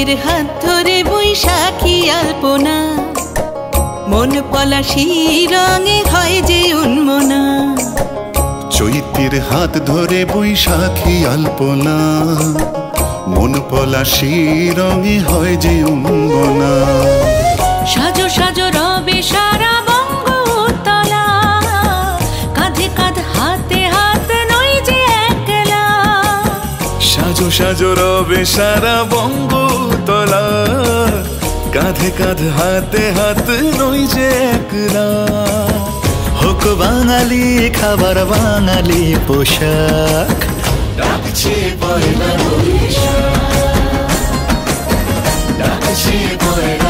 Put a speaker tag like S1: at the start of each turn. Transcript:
S1: চৈত্রের হাত ধরে বৈশাখী আলপনা, মন পলাশী রঙে হয় যে উন্মনা।
S2: চৈত্রের হাত ধরে বৈশাখী আলপনা, মন পলাশী রঙে হয় যে উন্মনা।
S1: সাজো সাজো রবে সারা বঙ্গতলা, কাঁধে কাঁধ হাতে হাত নই যে একলা।
S2: সাজো সাজো রবে সারা বঙ্গতলা, কাঁধে কাঁধ হাতে হাত নই যে একলা। হোক বাঙালি খাবার বাঙালি পোশাক, ডাকছে পয়লা বৈশাখ, ডাকছে পয়লা